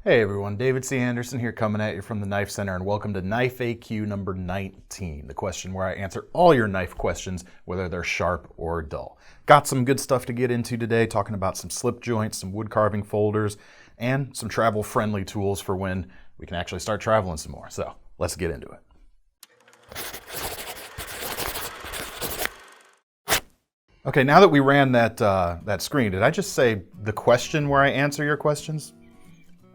Hey everyone, David C. Anderson here coming at you from the Knife Center, and welcome to Knife AQ number 19, the question where I answer all your knife questions, whether they're sharp or dull. Got some good stuff to get into today, talking about some slip joints, some wood carving folders, and some travel-friendly tools for when we can actually start traveling some more. So let's get into it. Okay, now that we ran that screen, did I just say the question where I answer your questions?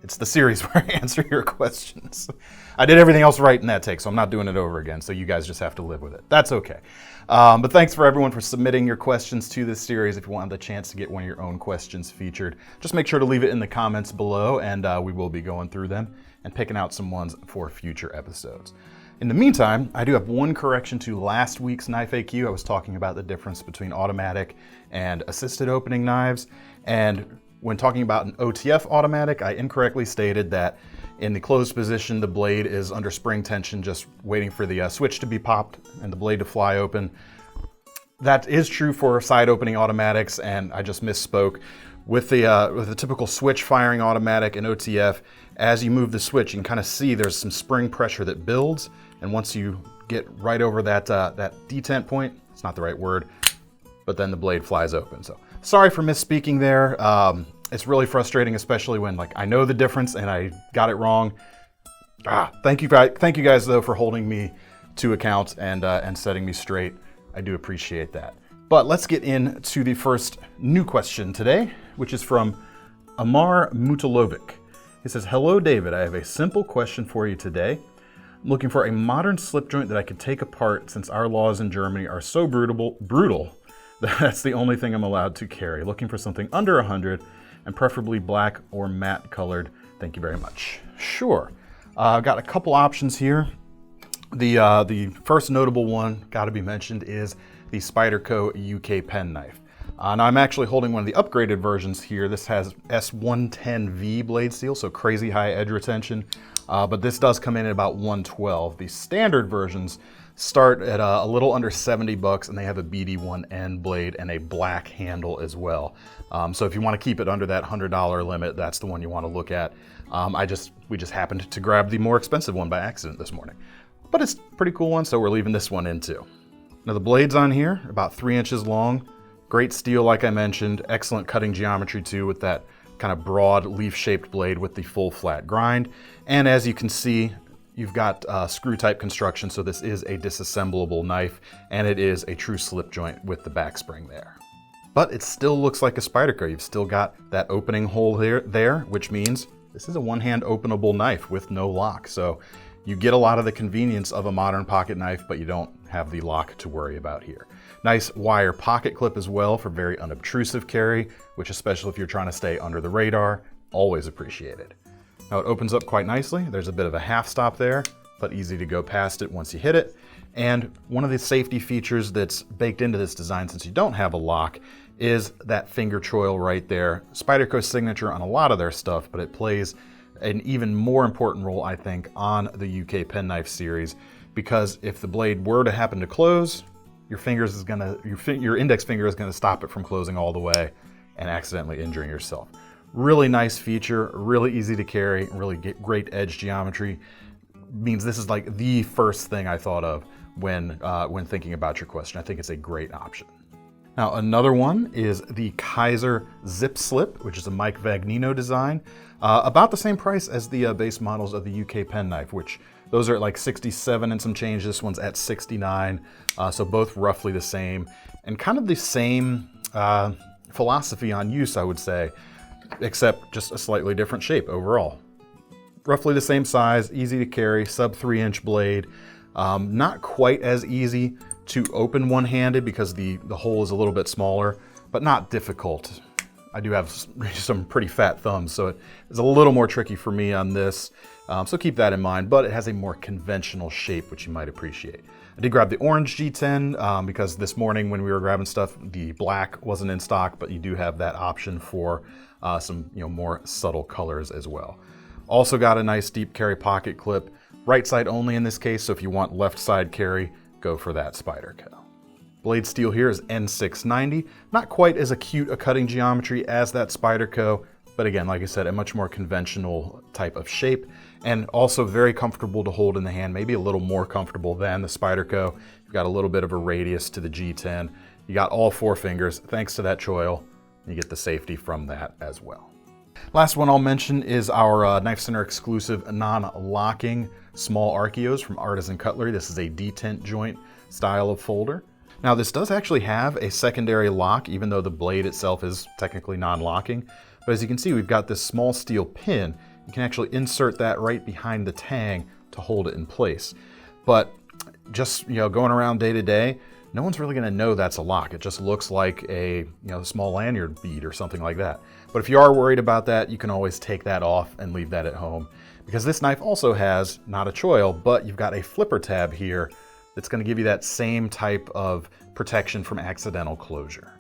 It's the series where I answer your questions. I did everything else right in that take, so I'm not doing it over again, so you guys just have to live with it. That's okay. But thanks for everyone for submitting your questions to this series. If you want the chance to get one of your own questions featured, just make sure to leave it in the comments below, and we will be going through them and picking out some ones for future episodes. In the meantime, I do have one correction to last week's Knife AQ. I was talking about the difference between automatic and assisted opening knives, and when talking about an OTF automatic, I incorrectly stated that in the closed position, the blade is under spring tension, just waiting for the switch to be popped and the blade to fly open. That is true for side opening automatics, and I just misspoke. With the typical switch firing automatic and OTF, as you move the switch, you can kind of see there's some spring pressure that builds, and once you get right over that detent point, it's not the right word, but then the blade flies open. So sorry for misspeaking there. It's really frustrating, especially when I know the difference and I got it wrong. Thank you guys though for holding me to account and setting me straight. I do appreciate that. But let's get into the first new question today, which is from Amar Mutalovic. He says, "Hello David, I have a simple question for you today. I'm looking for a modern slip joint that I could take apart since our laws in Germany are so brutal. That's the only thing I'm allowed to carry. Looking for something under 100 and preferably black or matte colored. Thank you very much." Sure. I've got a couple options here. The first notable one, got to be mentioned, is the Spyderco UK pen knife. Now I'm actually holding one of the upgraded versions here. This has S110V blade steel, so crazy high edge retention, but this does come in at about 112. The standard versions start at a little under 70 bucks, and they have a BD1N blade and a black handle as well. So if you want to keep it under that $100 limit, that's the one you want to look at. We just happened to grab the more expensive one by accident this morning, but it's a pretty cool one, so we're leaving this one in too. Now the blades on here are about 3 inches long, great steel like I mentioned, excellent cutting geometry too, with that kind of broad leaf-shaped blade with the full flat grind. And as you can see, you've got screw type construction, so this is a disassemblable knife, and it is a true slip joint with the back spring there. But it still looks like a Spyderco. You've still got that opening hole there, which means this is a one-hand openable knife with no lock. So you get a lot of the convenience of a modern pocket knife, but you don't have the lock to worry about here. Nice wire pocket clip as well for very unobtrusive carry, which, especially if you're trying to stay under the radar, always appreciated. Now it opens up quite nicely. There's a bit of a half stop there, but easy to go past it once you hit it. And one of the safety features that's baked into this design, since you don't have a lock, is that finger choil right there. Spyderco's signature on a lot of their stuff, but it plays an even more important role, I think, on the UK penknife series, because if the blade were to happen to close, your index finger is gonna stop it from closing all the way and accidentally injuring yourself. Really nice feature, really easy to carry, really great edge geometry. Means this is like the first thing I thought of when thinking about your question. I think it's a great option. Now another one is the Kaiser Zip Slip, which is a Mike Vagnino design. About the same price as the base models of the UK penknife, which those are at like 67 and some change. This one's at 69, so both roughly the same, and kind of the same philosophy on use, I would say, except just a slightly different shape overall. Roughly the same size, easy to carry, sub 3-inch blade. Not quite as easy to open one-handed because the hole is a little bit smaller, but not difficult. I do have some pretty fat thumbs, so it's a little more tricky for me on this, so keep that in mind, but it has a more conventional shape, which you might appreciate. I did grab the orange G10 because this morning when we were grabbing stuff, the black wasn't in stock, but you do have that option for some more subtle colors as well. Also got a nice deep carry pocket clip, right side only in this case, so if you want left side carry, go for that Spyderco. Blade steel here is N690, not quite as acute a cutting geometry as that Spyderco, But again, like I said, a much more conventional type of shape, and also very comfortable to hold in the hand, maybe a little more comfortable than the Spyderco. You've got a little bit of a radius to the G10. You got all 4 fingers, thanks to that choil. You get the safety from that as well. Last one I'll mention is our KnifeCenter exclusive non-locking small Archeos from Artisan Cutlery. This is a detent joint style of folder. Now this does actually have a secondary lock, even though the blade itself is technically non-locking. But as you can see, we've got this small steel pin. You can actually insert that right behind the tang to hold it in place. But just, going around day to day, no one's really gonna know that's a lock. It just looks like a small lanyard bead or something like that. But if you are worried about that, you can always take that off and leave that at home. Because this knife also has, not a choil, but you've got a flipper tab here that's gonna give you that same type of protection from accidental closure.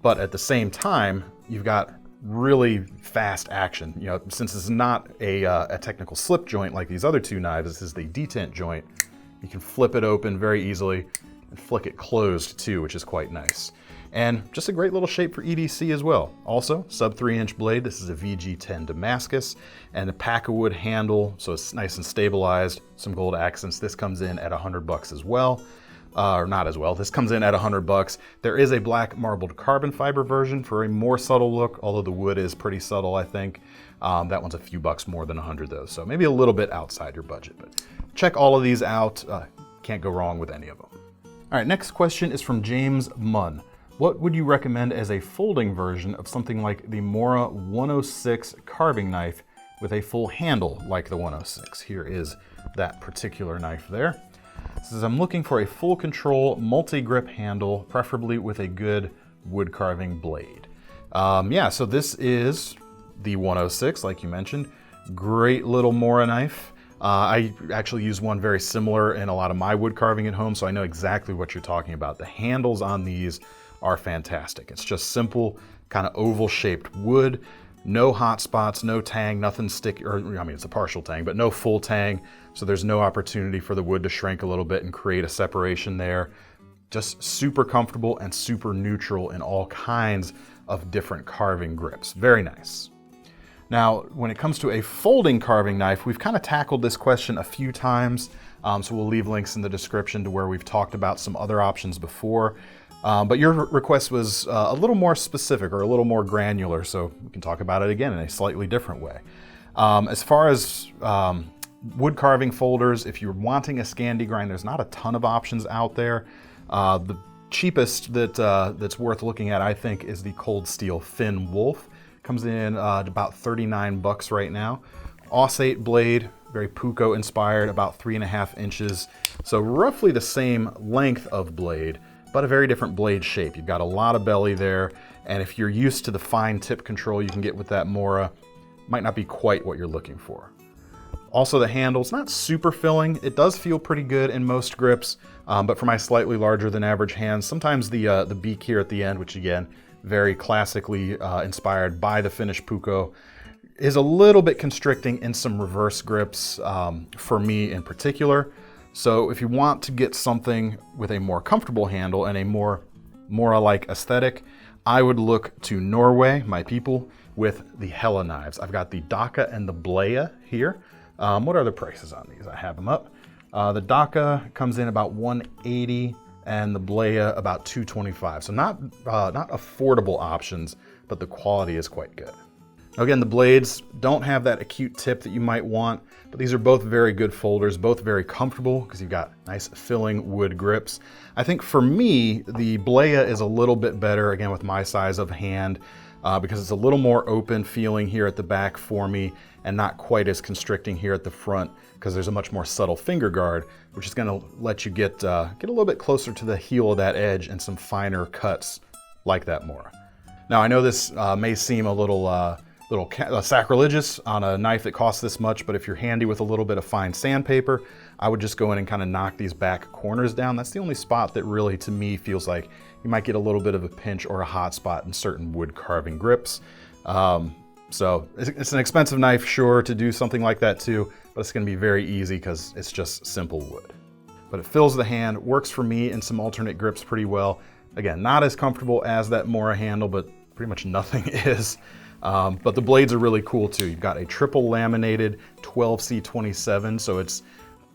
But at the same time, you've got really fast action. Since it's not a technical slip joint like these other 2 knives, this is the detent joint, you can flip it open very easily and flick it closed too, which is quite nice. And just a great little shape for EDC as well. Also, sub 3-inch blade. This is a VG10 Damascus, and a pack of wood handle, so it's nice and stabilized. Some gold accents. This comes in at $100 as well. Or not as well, this comes in at $100. There is a black marbled carbon fiber version for a more subtle look, although the wood is pretty subtle, I think. That one's a few bucks more than 100 though, so maybe a little bit outside your budget, but check all of these out. Can't go wrong with any of them. All right, next question is from James Munn. What would you recommend as a folding version of something like the Mora 106 carving knife with a full handle like the 106? Here is that particular knife there. It says, I'm looking for a full control multi-grip handle, preferably with a good wood carving blade. Yeah, so this is the 106, like you mentioned. Great little Mora knife. I actually use one very similar in a lot of my wood carving at home, so I know exactly what you're talking about. The handles on these are fantastic. It's just simple, kind of oval shaped wood. No hot spots, no tang, nothing sticky, or I mean, it's a partial tang, but no full tang. So there's no opportunity for the wood to shrink a little bit and create a separation there. Just super comfortable and super neutral in all kinds of different carving grips. Very nice. Now, when it comes to a folding carving knife, we've kind of tackled this question a few times. So we'll leave links in the description to where we've talked about some other options before. But your request was a little more specific or a little more granular, so we can talk about it again in a slightly different way. As far as wood carving folders, if you're wanting a Scandi grind, there's not a ton of options out there. The cheapest that's worth looking at, I think, is the Cold Steel Finn Wolf. Comes in at about 39 bucks right now. Aussate blade, very Puko inspired, about 3.5 inches. So roughly the same length of blade, but a very different blade shape. You've got a lot of belly there, and if you're used to the fine tip control you can get with that Mora, might not be quite what you're looking for. Also, the handle's not super filling. It does feel pretty good in most grips, but for my slightly larger than average hands, sometimes the beak here at the end, which again, very classically inspired by the Finnish Puko, is a little bit constricting in some reverse grips for me in particular. So if you want to get something with a more comfortable handle and a more Mora-like aesthetic, I would look to Norway, my people, with the Hella knives. I've got the Daka and the Blea here. What are the prices on these? I have them up. The Daka comes in about $180 and the Blea about $225. So not affordable options, but the quality is quite good. Again, the blades don't have that acute tip that you might want, but these are both very good folders, both very comfortable because you've got nice filling wood grips. I think for me, the Blea is a little bit better, again, with my size of hand, because it's a little more open feeling here at the back for me and not quite as constricting here at the front because there's a much more subtle finger guard, which is gonna let you get a little bit closer to the heel of that edge and some finer cuts like that Mora. Now, I know this may seem a little sacrilegious on a knife that costs this much, but if you're handy with a little bit of fine sandpaper, I would just go in and kind of knock these back corners down. That's the only spot that really, to me, feels like you might get a little bit of a pinch or a hot spot in certain wood carving grips. So it's an expensive knife, sure, to do something like that too, but it's gonna be very easy because it's just simple wood. But it fills the hand, works for me in some alternate grips pretty well. Again, not as comfortable as that Mora handle, but pretty much nothing is. But the blades are really cool too. You've got a triple laminated 12C27, so it's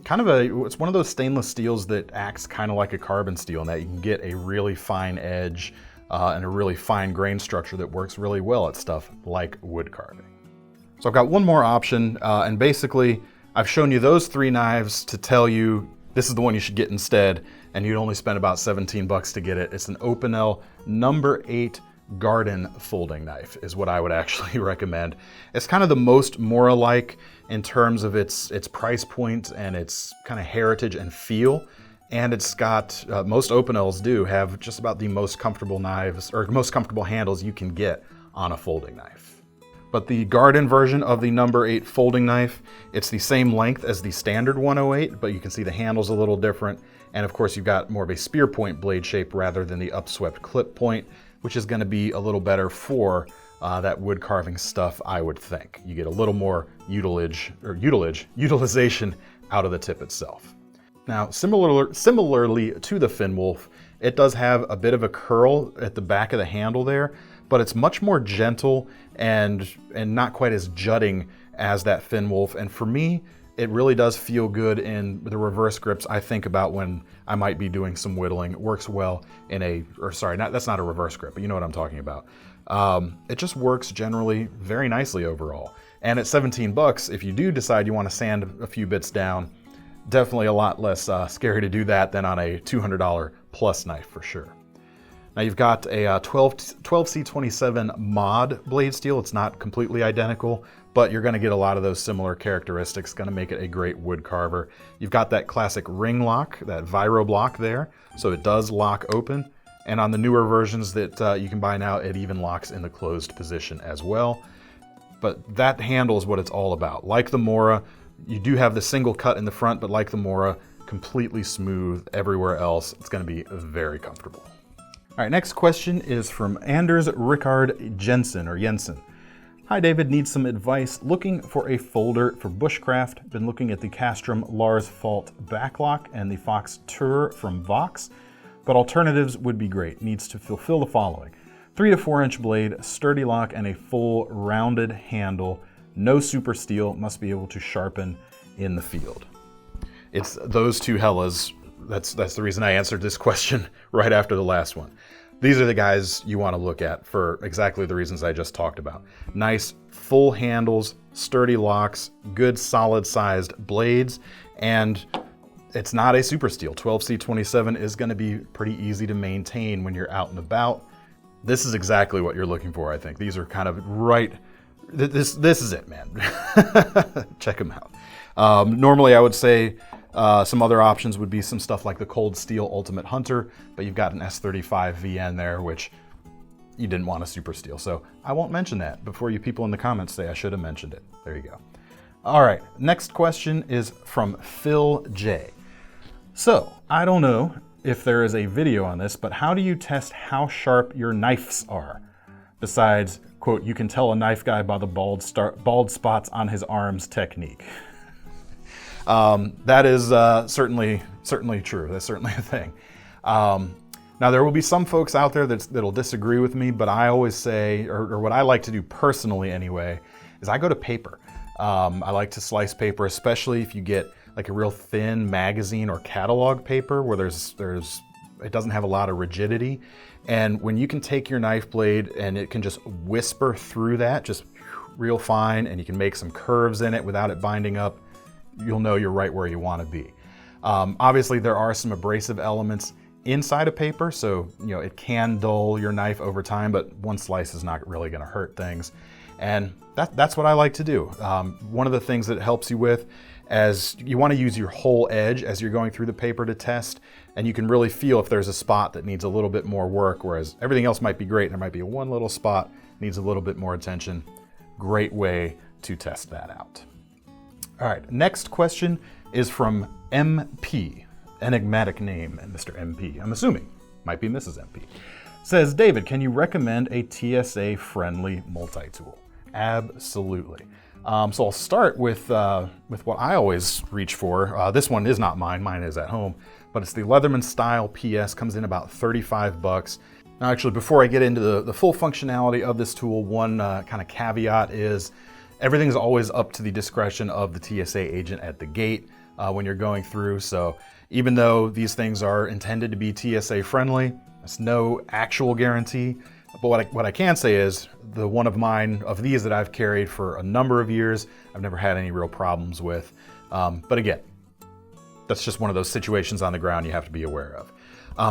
kind of it's one of those stainless steels that acts kind of like a carbon steel in that you can get a really fine edge and a really fine grain structure that works really well at stuff like wood carving. So I've got one more option, and basically I've shown you those 3 knives to tell you this is the one you should get instead, and you'd only spend about 17 bucks to get it. It's an Opinel number 8 garden folding knife is what I would actually recommend. It's kind of the most Mora-like in terms of its price point and its kind of heritage and feel. And it's got, most Opinels do have just about the most comfortable knives, or most comfortable handles you can get on a folding knife. But the garden version of the number 8 folding knife, it's the same length as the standard 108, but you can see the handle's a little different. And of course you've got more of a spear point blade shape rather than the upswept clip point, which is gonna be a little better for that wood carving stuff, I would think. You get a little more utilization out of the tip itself. Now, similarly to the Finwolf, it does have a bit of a curl at the back of the handle there, but it's much more gentle and not quite as jutting as that Finwolf. And for me, it really does feel good in the reverse grips I think about when I might be doing some whittling. It works well in that's not a reverse grip, but you know what I'm talking about. It just works generally very nicely overall. And at 17 bucks, if you do decide you want to sand a few bits down, definitely a lot less scary to do that than on a $200 plus knife for sure. Now you've got a 12C27 mod blade steel. It's not completely identical, but you're gonna get a lot of those similar characteristics, gonna make it a great wood carver. You've got that classic ring lock, that Viro block there, so it does lock open. And on the newer versions that you can buy now, it even locks in the closed position as well. But that handle is what it's all about. Like the Mora, you do have the single cut in the front, but like the Mora, completely smooth everywhere else. It's gonna be very comfortable. All right, next question is from Anders Rickard Jensen. Hi David, need some advice. Looking for a folder for Bushcraft. Been looking at the Castrum Lars Fault backlock and the Fox Tour from Vox, but alternatives would be great. Needs to fulfill the following: 3 to 4 inch blade, sturdy lock, and a full rounded handle. No super steel, must be able to sharpen in the field. It's those two hellas. That's the reason I answered this question right after the last one. These are the guys you want to look at for exactly the reasons I just talked about. Nice full handles, sturdy locks, good solid sized blades, and it's not a super steel. 12C27 is going to be pretty easy to maintain when you're out and about. This is exactly what you're looking for, I think. These are kind of right, this is it, man. Check them out. Normally I would say some other options would be some stuff like the Cold Steel Ultimate Hunter, but you've got an S35 VN there, which you didn't want a super steel. So I won't mention that before you people in the comments say I should have mentioned it. There you go. All right, next question is from Phil J. So I don't know if there is a video on this, but how do you test how sharp your knives are? Besides, quote, you can tell a knife guy by the bald spots on his arms technique. That is certainly true. That's certainly a thing. Now there will be some folks out there that'll disagree with me, but I always say, or what I like to do personally anyway, is I go to paper. I like to slice paper, especially if you get like a real thin magazine or catalog paper where it doesn't have a lot of rigidity. And when you can take your knife blade and it can just whisper through that, just real fine, and you can make some curves in it without it binding up, you'll know you're right where you want to be. Obviously there are some abrasive elements inside of paper, so it can dull your knife over time, but one slice is not really going to hurt things. And that's what I like to do. One of the things that it helps you with, as you want to use your whole edge as you're going through the paper to test, and you can really feel if there's a spot that needs a little bit more work, whereas everything else might be great, and there might be one little spot needs a little bit more attention. Great way to test that out. All right, next question is from MP, enigmatic name, and Mr. MP, I'm assuming, might be Mrs. MP. Says, David, can you recommend a TSA-friendly multi-tool? Absolutely. So I'll start with what I always reach for. This one is not mine is at home, but it's the Leatherman Style PS, comes in about 35 bucks. Now actually, before I get into the full functionality of this tool, one kind of caveat is everything's always up to the discretion of the TSA agent at the gate when you're going through. So even though these things are intended to be TSA friendly, that's no actual guarantee. But what I can say is the one of mine of these that I've carried for a number of years, I've never had any real problems with. But again, that's just one of those situations on the ground you have to be aware of.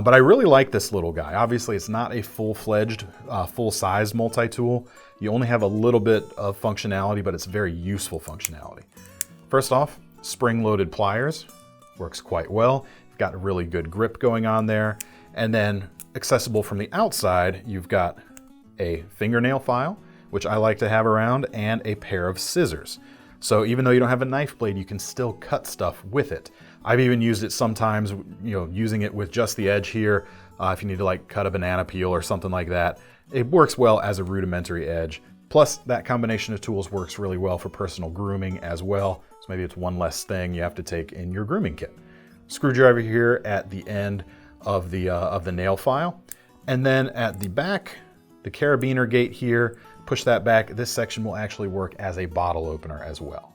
But I really like this little guy. Obviously, it's not a full-fledged, full-size multi-tool. You only have a little bit of functionality, but it's very useful functionality. First off, spring-loaded pliers. Works quite well. You've got a really good grip going on there. And then accessible from the outside, you've got a fingernail file, which I like to have around, and a pair of scissors. So even though you don't have a knife blade, you can still cut stuff with it. I've even used it sometimes, using it with just the edge here. If you need to like cut a banana peel or something like that, it works well as a rudimentary edge. Plus that combination of tools works really well for personal grooming as well. So maybe it's one less thing you have to take in your grooming kit. Screwdriver here at the end of the nail file. And then at the back, the carabiner gate here, push that back. This section will actually work as a bottle opener as well.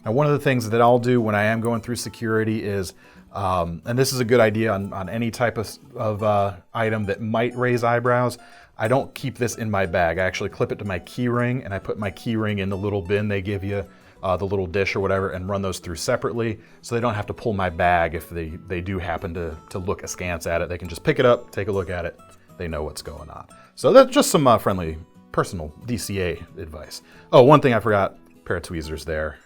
Now, one of the things that I'll do when I am going through security is, and this is a good idea on any type of item that might raise eyebrows, I don't keep this in my bag. I actually clip it to my key ring, and I put my key ring in the little bin they give you, the little dish or whatever, and run those through separately, so they don't have to pull my bag if they do happen to look askance at it. They can just pick it up, take a look at it, they know what's going on. So that's just some friendly personal DCA advice. Oh, one thing I forgot, pair of tweezers there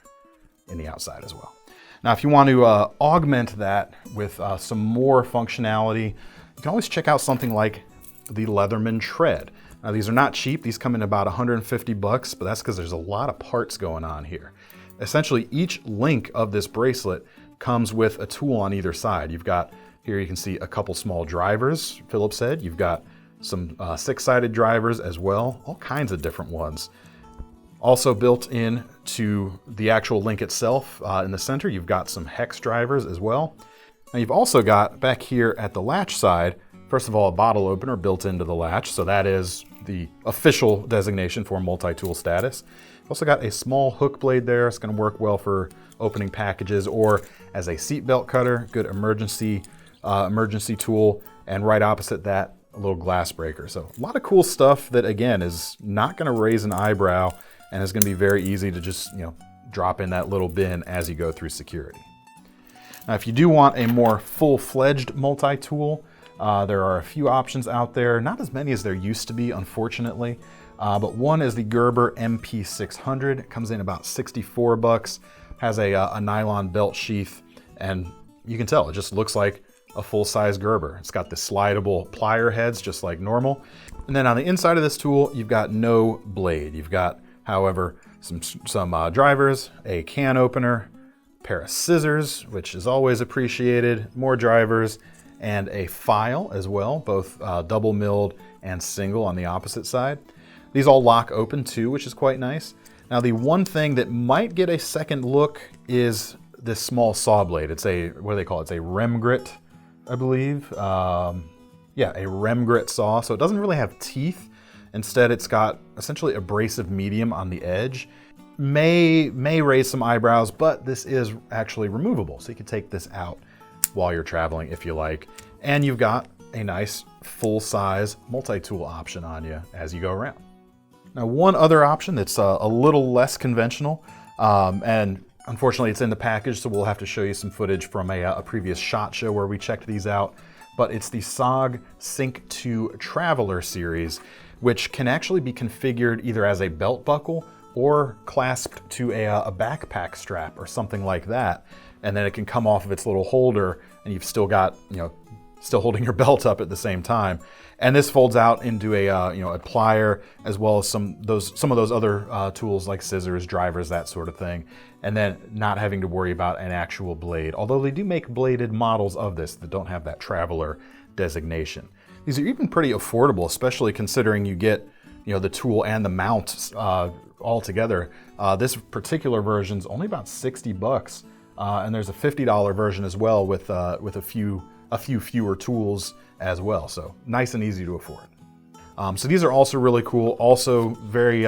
in the outside as well. Now, if you want to augment that with some more functionality, you can always check out something like the Leatherman Tread. Now, these are not cheap. These come in about 150 bucks, but that's because there's a lot of parts going on here. Essentially, each link of this bracelet comes with a tool on either side. You've got, here you can see a couple small drivers, Phillips head. You've got some six-sided drivers as well, all kinds of different ones. Also built in to the actual link itself in the center, you've got some hex drivers as well. Now you've also got back here at the latch side, first of all, a bottle opener built into the latch, so that is the official designation for multi-tool status. You've also got a small hook blade there. It's going to work well for opening packages or as a seatbelt cutter, good emergency tool, and right opposite that, a little glass breaker. So a lot of cool stuff that, again, is not going to raise an eyebrow and is going to be very easy to just, drop in that little bin as you go through security. Now, if you do want a more full-fledged multi-tool, there are a few options out there, not as many as there used to be, unfortunately, but one is the Gerber MP600. It comes in about 64 bucks, has a nylon belt sheath, and you can tell it just looks like a full-size Gerber. It's got the slidable plier heads just like normal. And then on the inside of this tool, you've got no blade. You've got, however, some drivers, a can opener, a pair of scissors, which is always appreciated, more drivers, and a file as well, both double milled and single on the opposite side. These all lock open too, which is quite nice. Now, the one thing that might get a second look is this small saw blade. It's a, what do they call it? It's a Remgrit, I believe. Yeah, a Remgrit saw. So it doesn't really have teeth. Instead, it's got essentially abrasive medium on the edge. May raise some eyebrows, but this is actually removable. So you can take this out while you're traveling if you like. And you've got a nice full-size multi-tool option on you as you go around. Now, one other option that's a little less conventional, and unfortunately it's in the package, so we'll have to show you some footage from a previous SHOT Show where we checked these out, but it's the SOG Sync 2 Traveler series, which can actually be configured either as a belt buckle or clasped to a backpack strap or something like that. And then it can come off of its little holder and you've still got, still holding your belt up at the same time. And this folds out into a plier, as well as some of those other tools like scissors, drivers, that sort of thing. And then not having to worry about an actual blade. Although they do make bladed models of this that don't have that Traveler designation. These are even pretty affordable, especially considering you get, the tool and the mount all together. This particular version is only about 60 bucks. And there's a $50 version as well with a few fewer tools as well. So nice and easy to afford. So these are also really cool, also very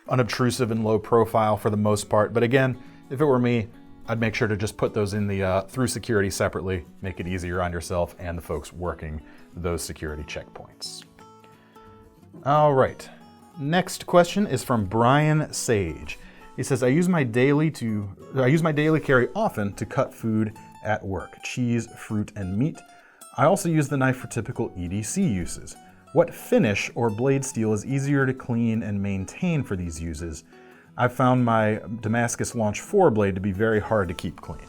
unobtrusive and low profile for the most part. But again, if it were me, I'd make sure to just put those in the through security separately, make it easier on yourself and the folks working those security checkpoints. All right, next question is from Brian Sage. He says, I use my daily carry often to cut food at work, cheese, fruit, and meat. I also use the knife for typical EDC uses. What finish or blade steel is easier to clean and maintain for these uses? I've found my Damascus Launch 4 blade to be very hard to keep clean.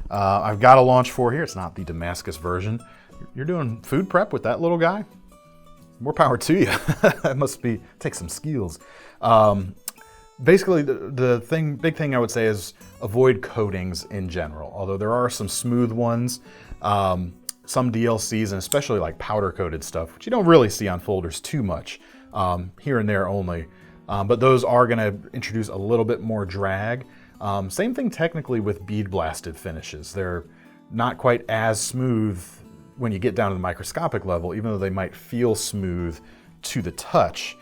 I've got a Launch 4 here. It's not the Damascus version. You're doing food prep with that little guy? More power to you. That take some skills. Basically, the big thing I would say is avoid coatings in general. Although there are some smooth ones, some DLCs, and especially like powder coated stuff, which you don't really see on folders too much, here and there only. But those are going to introduce a little bit more drag. Same thing technically with bead blasted finishes. They're not quite as smooth when you get down to the microscopic level, even though they might feel smooth to the touch.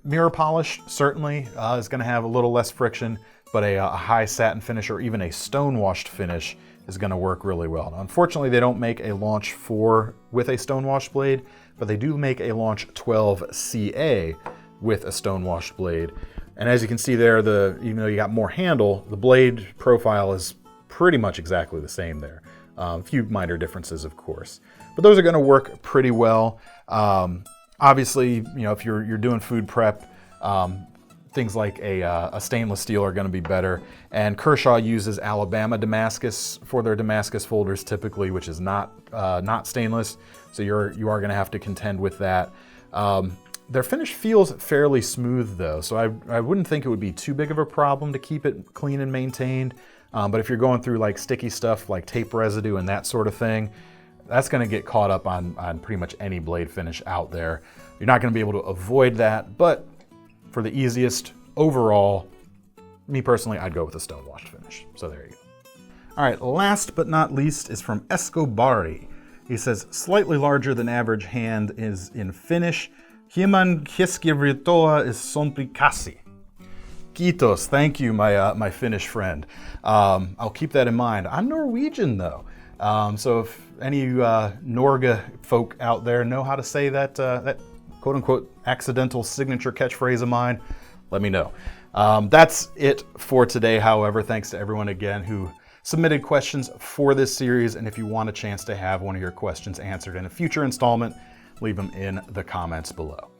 Mirror polish certainly is going to have a little less friction, but a high satin finish or even a stone washed finish is going to work really well. Now, unfortunately, they don't make a Launch 4 with a stone washed blade, but they do make a Launch 12 CA with a stone washed blade. And as you can see there, even though you got more handle, the blade profile is pretty much exactly the same there. A few minor differences, of course, but those are going to work pretty well. Obviously, if you're doing food prep, things like a stainless steel are going to be better. And Kershaw uses Alabama Damascus for their Damascus folders typically, which is not stainless. So you are going to have to contend with that. Their finish feels fairly smooth though, so I wouldn't think it would be too big of a problem to keep it clean and maintained. But if you're going through like sticky stuff like tape residue and that sort of thing, that's going to get caught up on pretty much any blade finish out there. You're not going to be able to avoid that, but for the easiest overall, me personally, I'd go with a stone washed finish. So there you go. All right, last but not least is from Escobari. He says, slightly larger than average hand is in Finnish. Hieman keskivertoa is sompikasi. Kiitos, thank you, my Finnish friend. I'll keep that in mind. I'm Norwegian though, so if any Norge folk out there know how to say that quote-unquote accidental signature catchphrase of mine, let me know. That's it for today, however. Thanks to everyone again who submitted questions for this series, and if you want a chance to have one of your questions answered in a future installment, leave them in the comments below.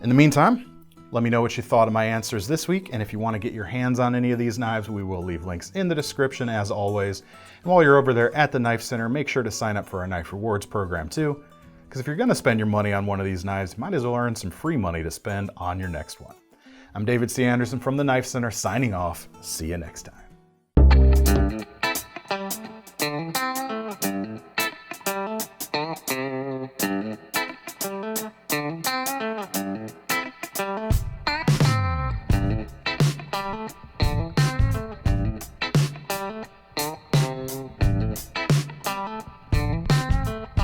In the meantime, let me know what you thought of my answers this week, and if you want to get your hands on any of these knives, we will leave links in the description as always. And while you're over there at the Knife Center, make sure to sign up for our Knife Rewards program too, because if you're going to spend your money on one of these knives, you might as well earn some free money to spend on your next one. I'm David C. Anderson from the Knife Center signing off. See you next time.